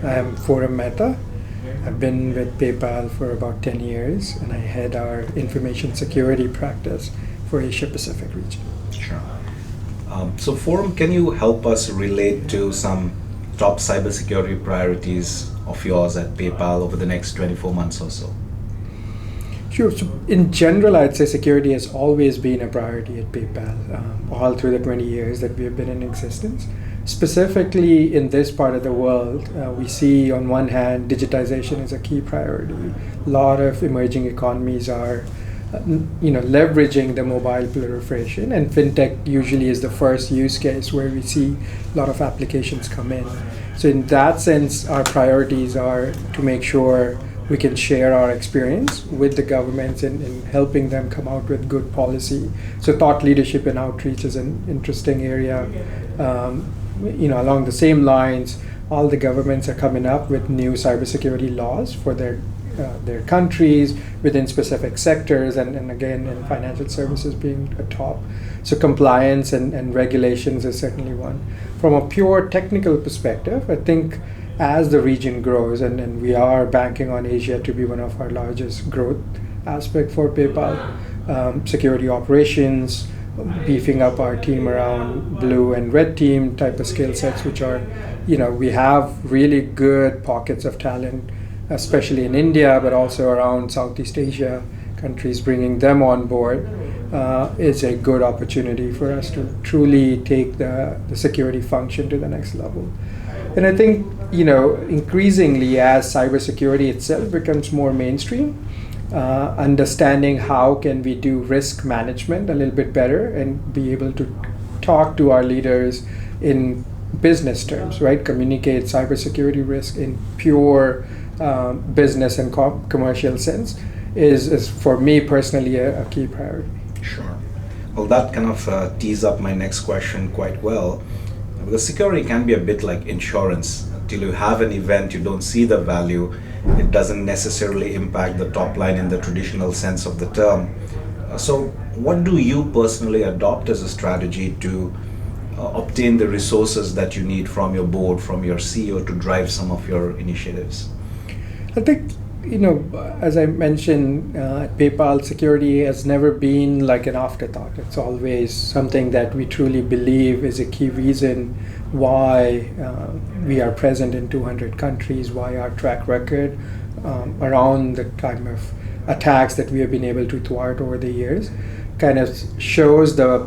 I am Phoram Mehta. I've been with PayPal for about 10 years, and I head our information security practice for Asia Pacific region. Sure. So Phoram, can you help us relate to some top cybersecurity priorities of yours at PayPal over the next 24 months or so? Sure. So in general, I'd say security has always been a priority at PayPal, all through the 20 years that we have been in existence. Specifically in this part of the world, we see on one hand, digitization is a key priority. A lot of emerging economies are leveraging the mobile proliferation, and fintech usually is the first use case where we see a lot of applications come in. So in that sense, our priorities are to make sure we can share our experience with the governments in helping them come out with good policy. So thought leadership and outreach is an interesting area. Along the same lines, all the governments are coming up with new cybersecurity laws for their countries within specific sectors, and again, in financial services being a top. So compliance and regulations is certainly one. From a pure technical perspective, I think as the region grows, and we are banking on Asia to be one of our largest growth aspect for PayPal, security operations, beefing up our team around blue and red team type of skill sets, which are, we have really good pockets of talent, especially in India, but also around Southeast Asia countries. Bringing them on board is a good opportunity for us to truly take the security function to the next level. And I think, increasingly as cybersecurity itself becomes more mainstream, understanding how can we do risk management a little bit better and be able to talk to our leaders in business terms, right? Communicate cybersecurity risk in pure business and commercial sense is for me personally a key priority. Sure. Well, that kind of tees up my next question quite well. Because security can be a bit like insurance. Until you have an event, you don't see the value. It doesn't necessarily impact the top line in the traditional sense of the term. So what do you personally adopt as a strategy to obtain the resources that you need from your board, from your CEO to drive some of your initiatives? I think, as I mentioned, at PayPal, security has never been like an afterthought. It's always something that we truly believe is a key reason why we are present in 200 countries, why our track record around the kind of attacks that we have been able to thwart over the years kind of shows the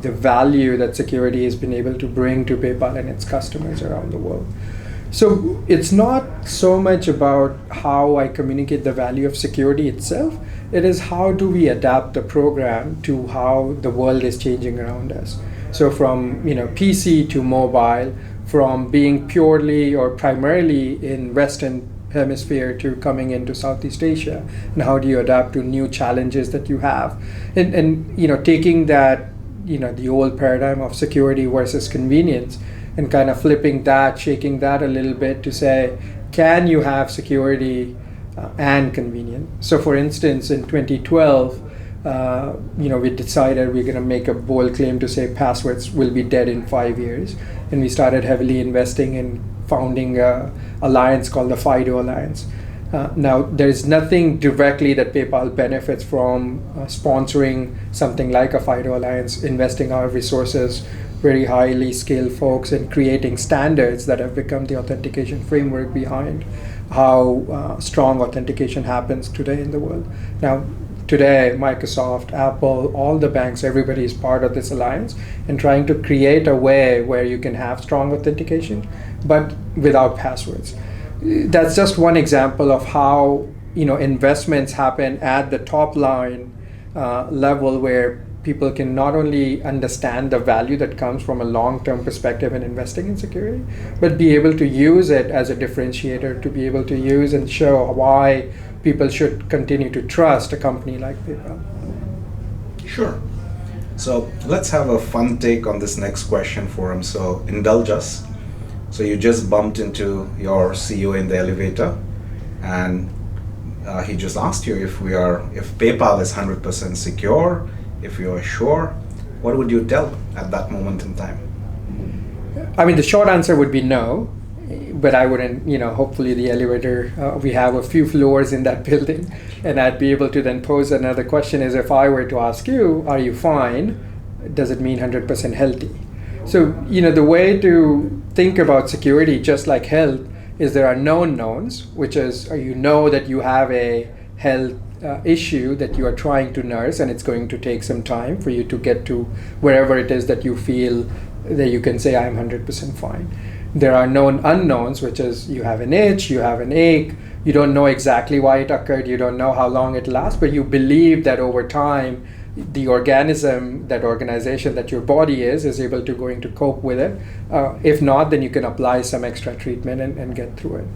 value that security has been able to bring to PayPal and its customers around the world. So it's not so much about how I communicate the value of security itself. It is how do we adapt the program to how the world is changing around us. So from PC to mobile, from being purely or primarily in Western Hemisphere to coming into Southeast Asia, and how do you adapt to new challenges that you have, and taking that the old paradigm of security versus convenience, and kind of flipping that, shaking that a little bit to say, can you have security and convenience? So for instance, in 2012, we decided we're going to make a bold claim to say passwords will be dead in 5 years. And we started heavily investing in founding an alliance called the FIDO Alliance. Now, there's nothing directly that PayPal benefits from sponsoring something like a FIDO Alliance, investing our resources, very highly skilled folks, and creating standards that have become the authentication framework behind how strong authentication happens today in the world. Now, today, Microsoft, Apple, all the banks, everybody is part of this alliance and trying to create a way where you can have strong authentication, but without passwords. That's just one example of how investments happen at the top line level, where people can not only understand the value that comes from a long-term perspective in investing in security, but be able to use it as a differentiator, to be able to use and show why people should continue to trust a company like PayPal. Sure. So let's have a fun take on this next question, Phoram. So indulge us. So you just bumped into your CEO in the elevator, and he just asked you if PayPal is 100% secure, if you are sure. What would you tell at that moment in time? I mean, the short answer would be no. but I wouldn't, hopefully the elevator, we have a few floors in that building, and I'd be able to then pose another question is, if I were to ask you, are you fine? Does it mean 100% healthy? So, the way to think about security, just like health, is there are known knowns, which is, that you have a health issue that you are trying to nurse, and it's going to take some time for you to get to wherever it is that you feel that you can say, I'm 100% fine. There are known unknowns, which is you have an itch, you have an ache, you don't know exactly why it occurred, you don't know how long it lasts, but you believe that over time, the organism, that organization that your body is able to going to cope with it. If not, then you can apply some extra treatment and get through it.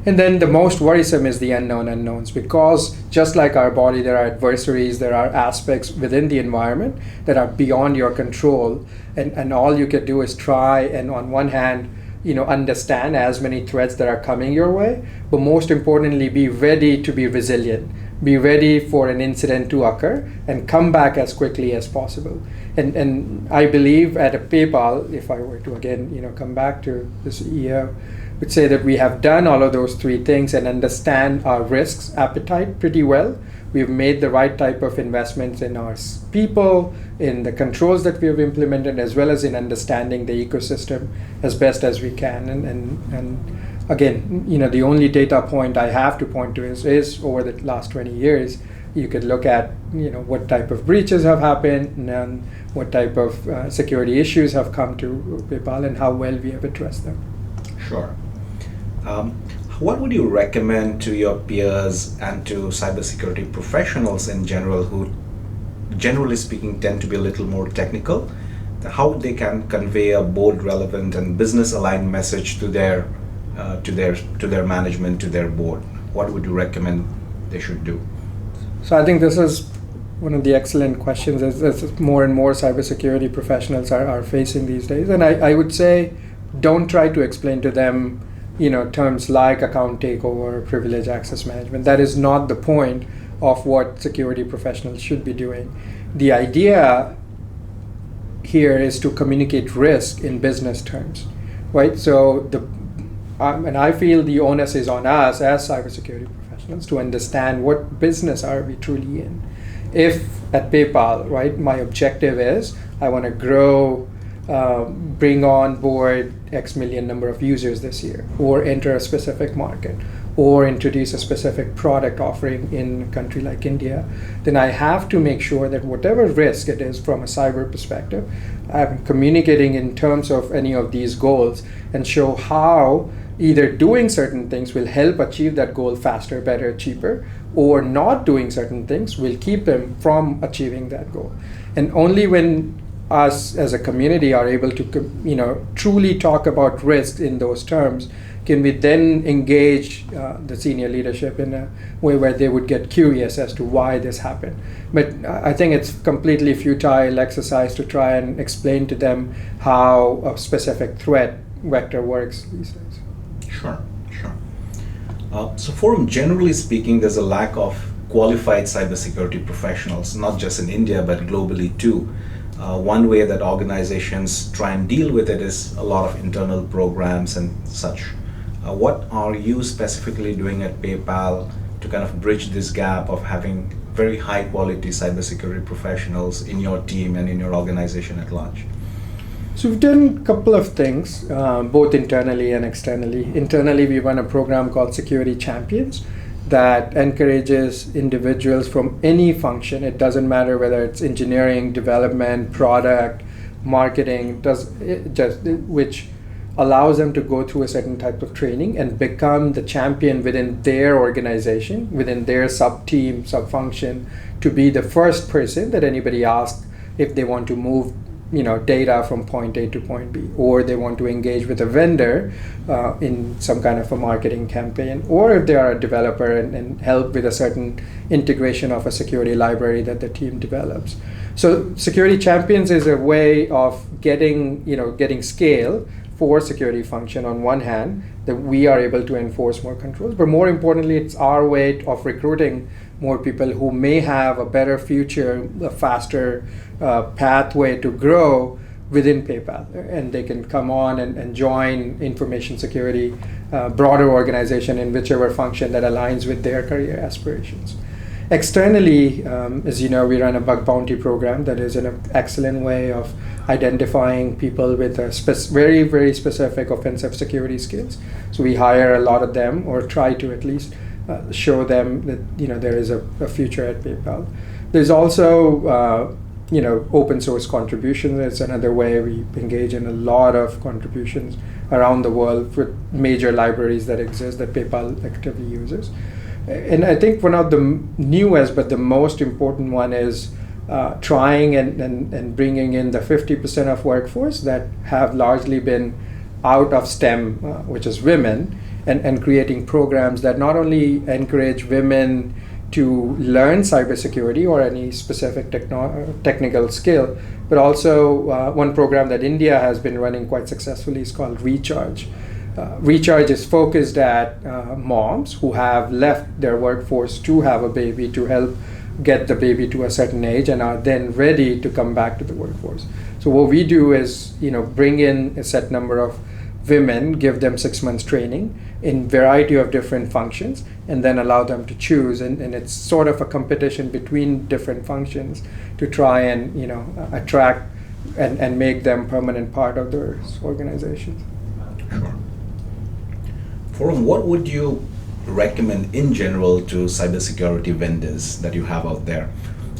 And then the most worrisome is the unknown unknowns, because just like our body, there are adversaries, there are aspects within the environment that are beyond your control, and all you can do is try and on one hand, understand as many threats that are coming your way, but most importantly, be ready to be resilient. Be ready for an incident to occur and come back as quickly as possible. And I believe at a PayPal, if I were to again, come back to the CEO, would say that we have done all of those three things and understand our risks appetite pretty well. We've made the right type of investments in our people, in the controls that we have implemented, as well as in understanding the ecosystem as best as we can. And again, the only data point I have to point to is over the last 20 years, you could look at, what type of breaches have happened and what type of security issues have come to PayPal and how well we have addressed them. Sure. What would you recommend to your peers and to cybersecurity professionals in general who, generally speaking, tend to be a little more technical, how they can convey a bold, relevant, and business-aligned message to their management, to their board? What would you recommend they should do? So I think this is one of the excellent questions as more and more cybersecurity professionals are facing these days. And I would say, don't try to explain to them, terms like account takeover, privilege access management. That is not the point of what security professionals should be doing. The idea here is to communicate risk in business terms, right? So and I feel the onus is on us as cybersecurity professionals to understand what business are we truly in. If at PayPal, right, my objective is I want to grow, bring on board X million number of users this year, or enter a specific market, or introduce a specific product offering in a country like India, then I have to make sure that whatever risk it is from a cyber perspective, I'm communicating in terms of any of these goals and show how either doing certain things will help achieve that goal faster, better, cheaper, or not doing certain things will keep them from achieving that goal. And only when us as a community are able to, truly talk about risk in those terms, can we then engage the senior leadership in a way where they would get curious as to why this happened. But I think it's completely futile exercise to try and explain to them how a specific threat vector works these days. Sure. So Phoram, generally speaking, there's a lack of qualified cybersecurity professionals, not just in India, but globally too. One way that organizations try and deal with it is a lot of internal programs and such. What are you specifically doing at PayPal to kind of bridge this gap of having very high quality cybersecurity professionals in your team and in your organization at large? So we've done a couple of things, both internally and externally. Internally, we run a program called Security Champions that encourages individuals from any function. It doesn't matter whether it's engineering, development, product, marketing, which allows them to go through a certain type of training and become the champion within their organization, within their sub-team, sub-function, to be the first person that anybody asks if they want to move data from point A to point B, or they want to engage with a vendor in some kind of a marketing campaign, or if they are a developer and help with a certain integration of a security library that the team develops. So Security Champions is a way of getting scale for security function on one hand, that we are able to enforce more controls, but more importantly, it's our way of recruiting more people who may have a better future, a faster pathway to grow, within PayPal, and they can come on and join information security, broader organization in whichever function that aligns with their career aspirations. Externally, as you know, we run a bug bounty program that is an excellent way of identifying people with a very, very specific offensive security skills. So we hire a lot of them, or try to at least show them that there is a future at PayPal. There's also open source contributions. It's another way we engage in a lot of contributions around the world with major libraries that exist that PayPal actively uses. And I think one of the newest but the most important one is trying and bringing in the 50% of workforce that have largely been out of STEM, which is women, and creating programs that not only encourage women to learn cybersecurity or any specific technical skill, but also one program that India has been running quite successfully is called Recharge. Recharge is focused at moms who have left their workforce to have a baby, to help get the baby to a certain age and are then ready to come back to the workforce. So what we do is bring in a set number of women, give them 6 months training in variety of different functions, and then allow them to choose. And it's sort of a competition between different functions to try and attract and make them permanent part of their organizations. Sure. Phoram, what would you recommend in general to cybersecurity vendors that you have out there?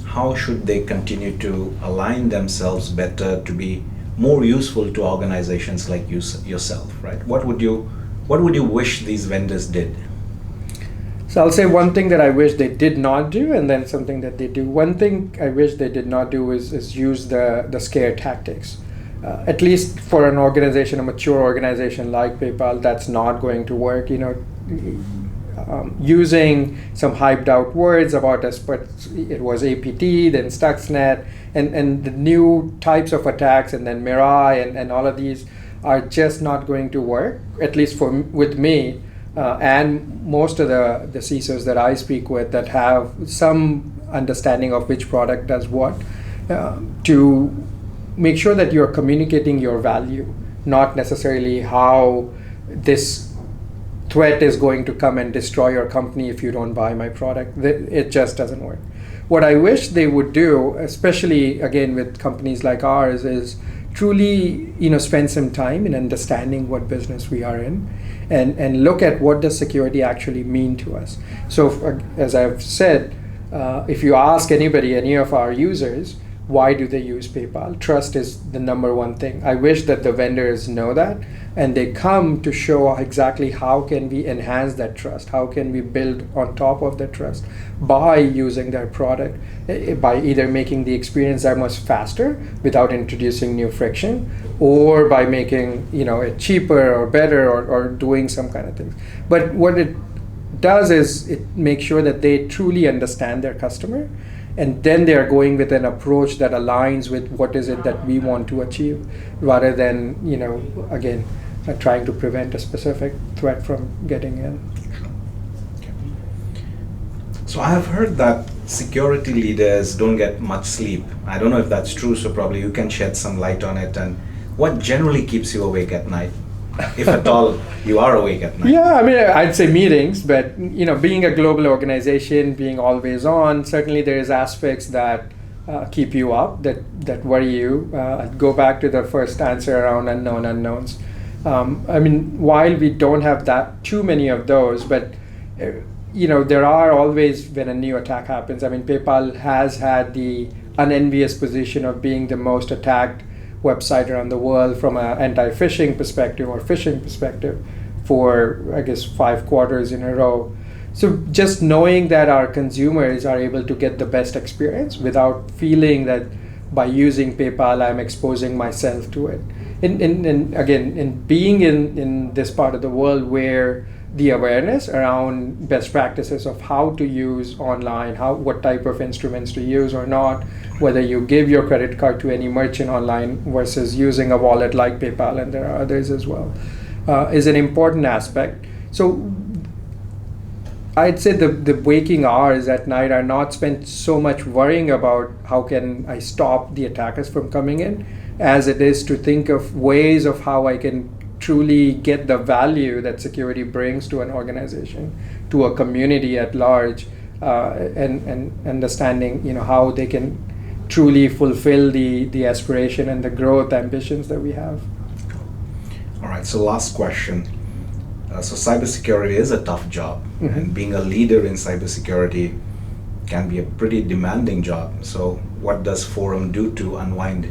How should they continue to align themselves better to be more useful to organizations like yourself, right? What would you wish these vendors did? So I'll say one thing that I wish they did not do, and then something that they do. One thing I wish they did not do is use the scare tactics. At least for an organization, a mature organization like PayPal, that's not going to work. Using some hyped out words about us, but it was APT, then Stuxnet, and the new types of attacks, and then Mirai, and all of these are just not going to work, at least with me, and most of the CISOs that I speak with that have some understanding of which product does what, to make sure that you're communicating your value, not necessarily how this threat is going to come and destroy your company if you don't buy my product. It just doesn't work. What I wish they would do, especially again with companies like ours, is truly spend some time in understanding what business we are in, and look at what does security actually mean to us. So as I've said, if you ask any of our users, why do they use PayPal? Trust is the number one thing. I wish that the vendors know that, and they come to show exactly how can we enhance that trust, how can we build on top of that trust by using their product, by either making the experience that much faster without introducing new friction, or by making it cheaper or better, or doing some kind of things. But what it does is it makes sure that they truly understand their customer, and then they are going with an approach that aligns with what is it that we want to achieve, rather than again trying to prevent a specific threat from getting in. Okay. So I have heard that security leaders don't get much sleep. I don't know if that's true, so probably you can shed some light on it. And what generally keeps you awake at night, if at all you are awake at night? Yeah, I mean, I'd say meetings, but being a global organization, being always on, certainly there is aspects that keep you up, that worry you. I'd go back to the first answer around unknown unknowns. I mean, while we don't have that too many of those, but there are always, when a new attack happens. I mean, PayPal has had the unenvious position of being the most attacked website around the world from an anti-phishing perspective or phishing perspective for, I guess, 5 quarters in a row. So just knowing that our consumers are able to get the best experience without feeling that by using PayPal I'm exposing myself to it. And again, in being in this part of the world where the awareness around best practices of how to use online, what type of instruments to use or not, whether you give your credit card to any merchant online versus using a wallet like PayPal, and there are others as well, is an important aspect. So I'd say the waking hours at night are not spent so much worrying about how can I stop the attackers from coming in, as it is to think of ways of how I can truly get the value that security brings to an organization, to a community at large, and understanding how they can truly fulfill the aspiration and the growth ambitions that we have. All right, so last question. So cybersecurity is a tough job, and being a leader in cybersecurity can be a pretty demanding job. So what does Phoram do to unwind?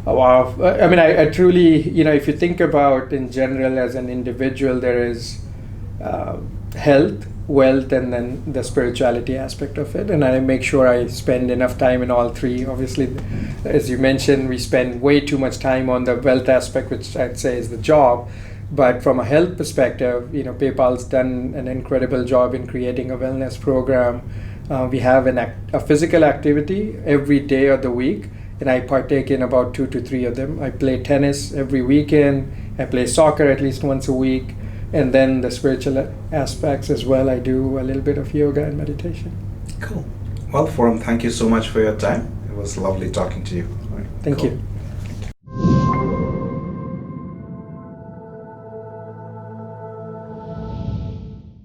Oh, wow. I mean, I truly, if you think about in general as an individual, there is health, wealth, and then the spirituality aspect of it. And I make sure I spend enough time in all three. Obviously, as you mentioned, we spend way too much time on the wealth aspect, which I'd say is the job. But from a health perspective, PayPal's done an incredible job in creating a wellness program. We have a physical activity every day of the week, and I partake in about 2 to 3 of them. I play tennis every weekend. I play soccer at least once a week. And then the spiritual aspects as well. I do a little bit of yoga and meditation. Cool. Well, Phoram, thank you so much for your time. It was lovely talking to you. All right. Thank you.